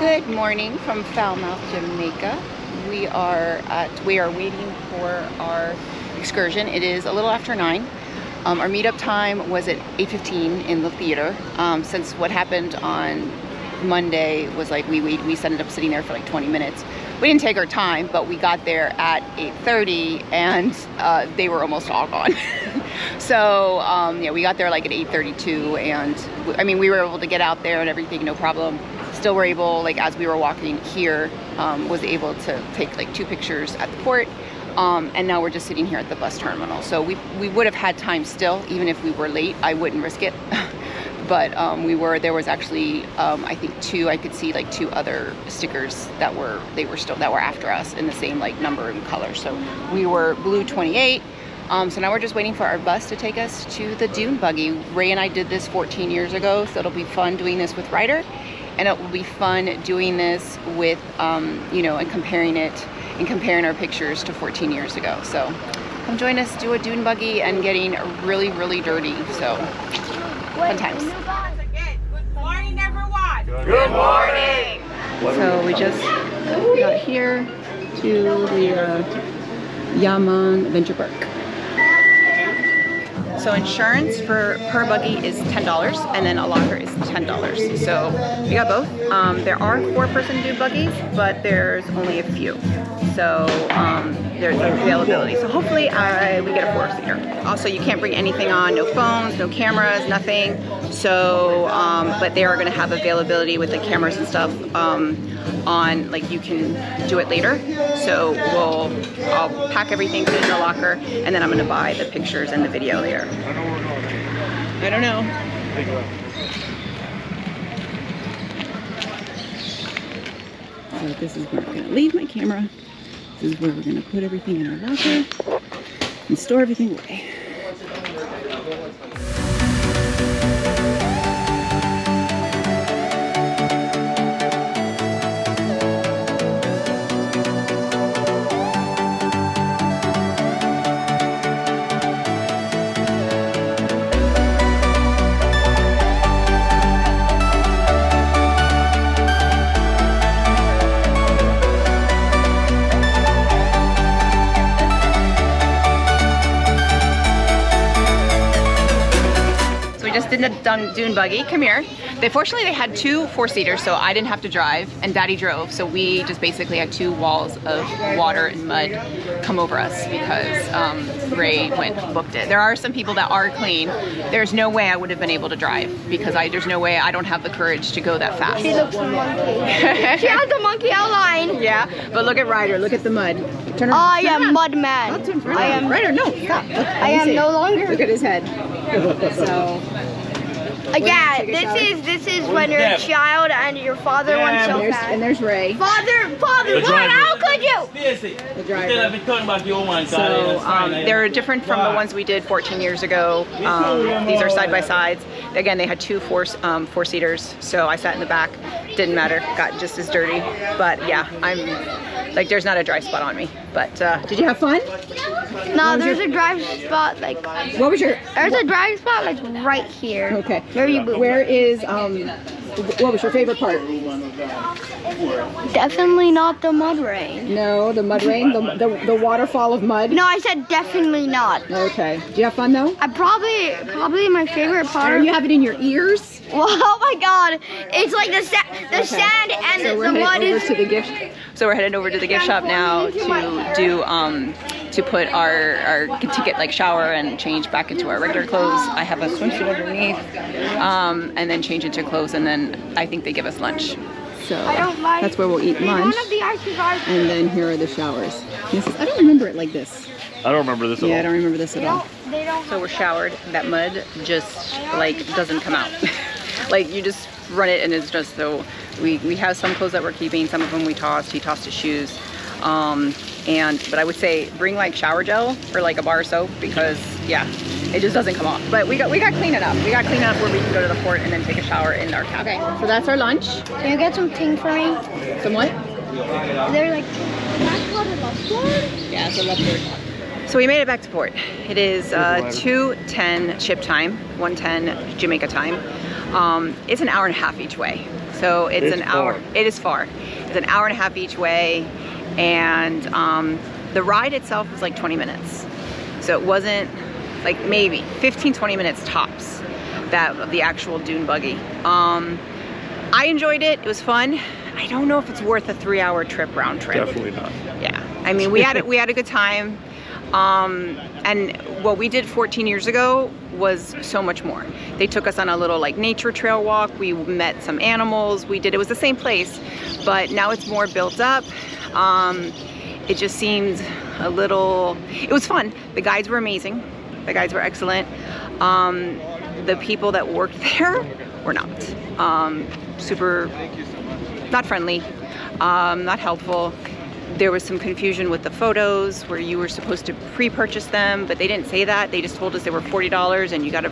Good morning from Falmouth, Jamaica. We are waiting for our excursion. It is a little after 9. Our meetup time was at 8:15 in the theater. Since what happened on Monday was like we ended up sitting there for like 20 minutes. We didn't take our time, but we got there at 8:30 and they were almost all gone. So yeah, we got there like at 8:32, and I mean we were able to get out there and everything, no problem. Still were able, like as we were walking here, was able to take like 2 pictures at the port. And now we're just sitting here at the bus terminal. So we would have had time still, even if we were late. I wouldn't risk it. But there was actually, I think I could see like 2 other stickers that were after us in the same like number and color. So we were blue 28. So now we're just waiting for our bus to take us to the Dune Buggy. Ray and I did this 14 years ago, so it'll be fun doing this with Ryder. And it will be fun doing this with, you know, and comparing our pictures to 14 years ago. So come join us, do a dune buggy, and getting really, really dirty. So fun times. Good morning, everyone. Good morning. So we just got here to the Yaaman Adventure Park. So insurance per buggy is $10, and then a locker is $10. So we got both. There are 4-person dune buggies, but there's only a few. So there's availability. So hopefully we get a 4-seater. Also, you can't bring anything on, no phones, no cameras, nothing. So, but they are going to have availability with the cameras and stuff on, like you can do it later. So I'll pack everything, put it in the locker, and then I'm going to buy the pictures and the video here. I don't know. So this is where I'm going to leave my camera. This is where we're going to put everything in our locker and store everything away. Did the dune buggy. Come here. Fortunately, they had 2 4-seaters, so I didn't have to drive, and Daddy drove. So we just basically had 2 walls of water and mud come over us because Ray booked it. There are some people that are clean. There's no way I would have been able to drive because there's no way, I don't have the courage to go that fast. She looks a monkey. She has a monkey outline. Yeah, but look at Ryder. Look at the mud. Turn around. I am mud man. I am Ryder. No, stop. Look, I am no longer. Look at his head. So. Yeah, this is when you're a child and your father wants so fast. And there's Ray. Father, what? How could you? The driver. So they're different from the ones we did 14 years ago. These are side by sides. Again, they had 2 4-seaters, so I sat in the back. Didn't matter. Got just as dirty. But yeah, I'm like there's not a dry spot on me. But did you have fun? No, there's a dry spot like. What was your? There's a dry spot like right here. Okay. Where is what was your favorite part? Definitely not the mud rain. No, the mud rain, the waterfall of mud. No, I said definitely not. Okay. Do you have fun though? I probably my favorite part. You have it in your ears? Well, oh my God! It's like the sand and so the mud is. So we're headed over to the gift shop now to do to put to get like shower and change back into our regular clothes. I have a swimsuit underneath, and then change into clothes, and then I think they give us lunch. So that's where we'll eat lunch. And then here are the showers. I don't remember it like this. I don't remember this at all. Yeah, I don't remember this at all. So we're showered. That mud just like doesn't come out. Like you just run it and it's just so. We have some clothes that we're keeping. Some of them we tossed. He tossed his shoes. But I would say bring like shower gel or like a bar of soap because yeah, it just doesn't come off. But we got clean enough. We got clean enough where we can go to the port and then take a shower in our cabin. Okay, so that's our lunch. Can you get some ting for me? Some what? They're like, that's called a leftward? Yeah, it's a leftward. So we made it back to port. It is 2:10 ship time, 1:10 Jamaica time. It's an hour and a half each way. So So it's an hour. far. It is far. It's an hour and a half each way, and the ride itself was like 20 minutes. So it wasn't like maybe 15-20 minutes tops that of the actual dune buggy. I enjoyed it. It was fun. I don't know if it's worth a 3-hour trip round trip. Definitely not. Yeah, I mean we had a good time. And what we did 14 years ago was so much more. They took us on a little like nature trail walk. We met some animals. It was the same place, but now it's more built up. It just seemed a little, it was fun. The guides were amazing. The guides were excellent. The people that worked there were not. Super, not friendly, not helpful. There was some confusion with the photos where you were supposed to pre-purchase them, but they didn't say that. They just told us they were $40 and you got a,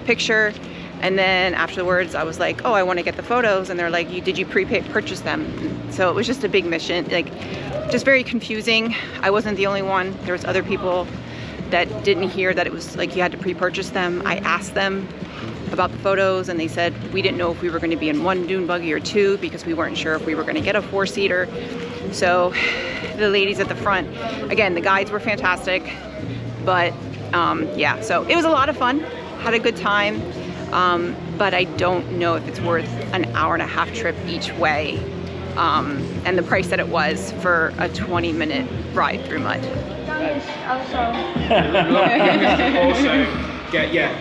picture. And then afterwards I was like, oh, I want to get the photos. And they're like, did you pre-purchase them? So it was just a big mission, like just very confusing. I wasn't the only one. There was other people that didn't hear that it was like you had to pre-purchase them. I asked them about the photos and they said we didn't know if we were going to be in one dune buggy or two because we weren't sure if we were going to get a 4-seater. So the ladies at the front, again, the guides were fantastic, but yeah, so it was a lot of fun, had a good time, but I don't know if it's worth an hour-and-a-half trip each way, and the price that it was for a 20-minute ride through mud. Also, yeah,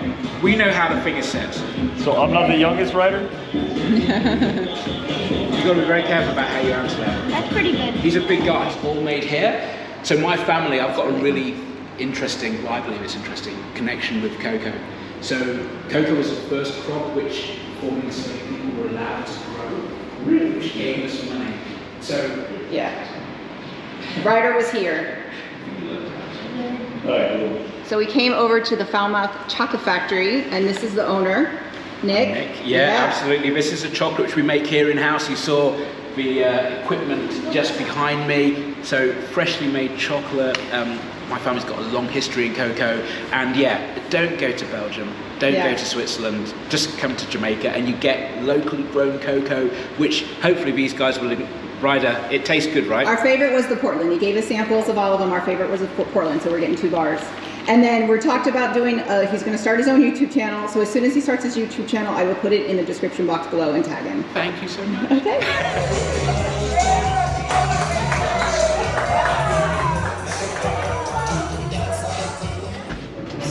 we know how the figure sets. So I'm not the youngest rider? You've got to be very careful about how you answer that. That's pretty good. These are big guys, all made here. So my family, I've got a really interesting, well, I believe it's interesting, connection with cocoa. So cocoa was the first crop which formerly enslaved people were allowed to grow, which gave us money. So Yeah. Ryder was here. So we came over to the Falmouth Chocolate Factory, and this is the owner, Nick. Yeah, absolutely. This is a chocolate which we make here in-house. You saw the equipment just behind me. So freshly made chocolate. My family's got a long history in cocoa. And yeah, don't go to Belgium. Don't go to Switzerland. Just come to Jamaica and you get locally grown cocoa, which hopefully these guys will... Ryder, it tastes good, right? Our favorite was the Portland. He gave us samples of all of them. Our favorite was the Portland, so we're getting 2 bars. And then we're talked about doing, he's going to start his own YouTube channel. So as soon as he starts his YouTube channel, I will put it in the description box below and tag him. Thank you so much. Okay.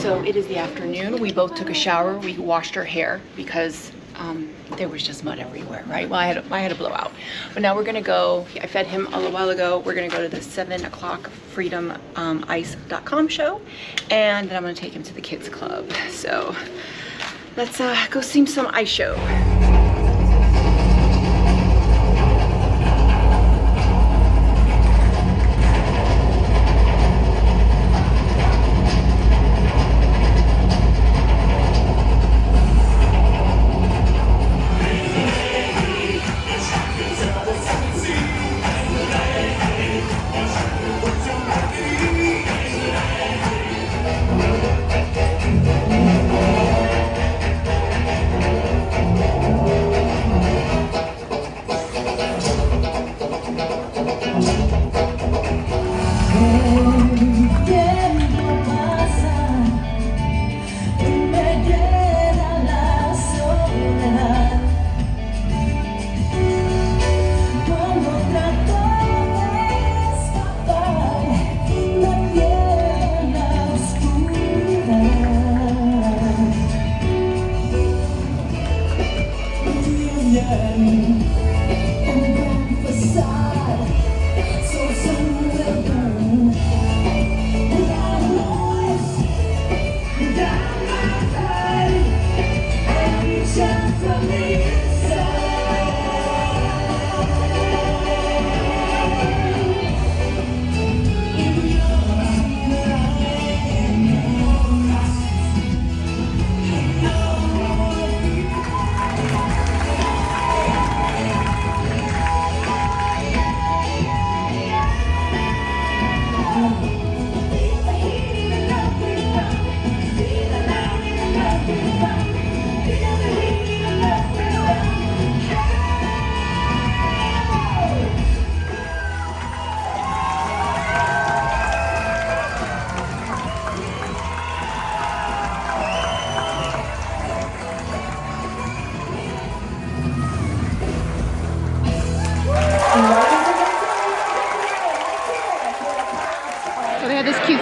So it is the afternoon. We both took a shower. We washed our hair because there was just mud everywhere, right? Well, I had a blowout. But now we're gonna go, I fed him a little while ago. We're gonna go to the 7 o'clock freedomice.com show. And then I'm gonna take him to the kids club. So let's go see some ice show.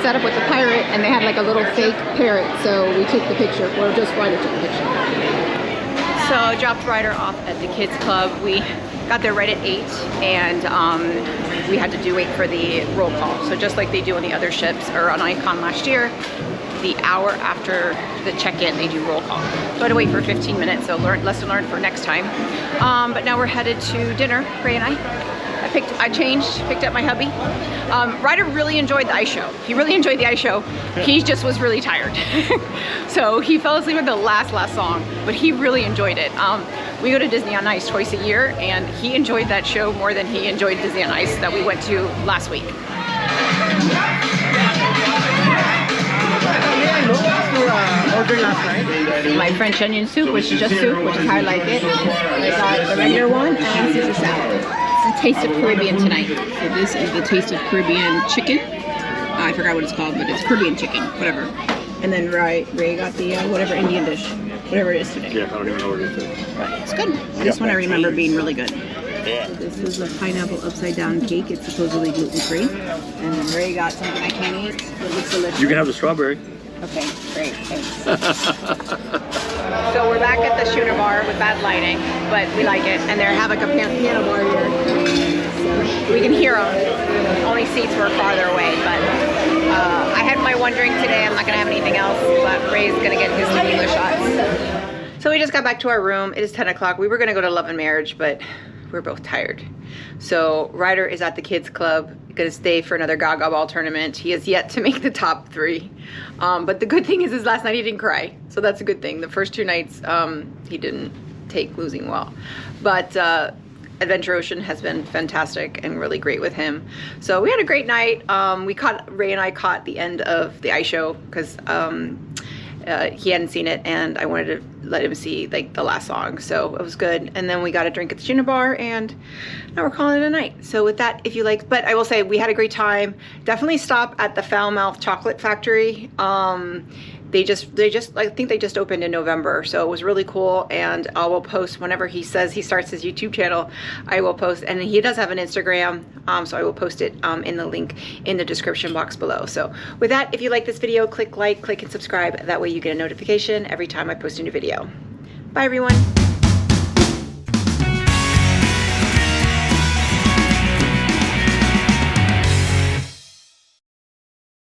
set up with the pirate, and they had like a little fake parrot, so we took the picture, or just Ryder took the picture. So I dropped Ryder off at the kids club. We got there right at 8, and we had to wait for the roll call. So just like they do on the other ships or on Icon last year, the hour after the check-in, they do roll call. So I had to wait for 15 minutes, so lesson learned for next time. But now we're headed to dinner, Ray and I. I changed, picked up my hubby. Ryder really enjoyed the ice show. He really enjoyed the ice show. He just was really tired. So he fell asleep at the last song, but he really enjoyed it. We go to Disney on Ice twice a year, and he enjoyed that show more than he enjoyed Disney on Ice that we went to last week. My French onion soup, which is just soup, which is how I like it. I got the regular one and Caesar salad. It's the Taste of Caribbean tonight. So this is the Taste of Caribbean chicken. I forgot what it's called, but it's Caribbean chicken, whatever. And then Ray got the whatever Indian dish, whatever it is today. Yeah, I don't even know what it is. But it's good. This one I remember being really good. So this is a pineapple upside down cake. It's supposedly gluten free. And then Ray got something I can't eat. It looks delicious. You can have the strawberry. Okay, great, thanks. So we're back at the Schooner Bar with bad lighting, but we like it. And they have like a piano bar here. So we can hear them. Only seats were farther away, but I had my one drink today. I'm not gonna have anything else, but Ray's gonna get his tequila shots. So we just got back to our room. It is 10 o'clock. We were gonna go to Love and Marriage, but we're both tired. So Ryder is at the kids club, gonna stay for another Gaga Ball tournament. He has yet to make the top 3. But the good thing is last night he didn't cry. So that's a good thing. The first 2 nights, he didn't take losing well. But Adventure Ocean has been fantastic and really great with him. So we had a great night. Ray and I caught the end of the ice show because he hadn't seen it, and I wanted to let him see like the last song, so it was good. And then we got a drink at the Schooner Bar, and now we're calling it a night. So with that, if you like, but I will say we had a great time. Definitely stop at the Falmouth Chocolate Factory. They just I think they just opened in November, so it was really cool. And I will post whenever he says he starts his YouTube channel. I will post, and he does have an Instagram, so I will post it in the link in the description box below. So with that, if you like this video, click like, click and subscribe. That way you get a notification every time I post a new video. Bye everyone.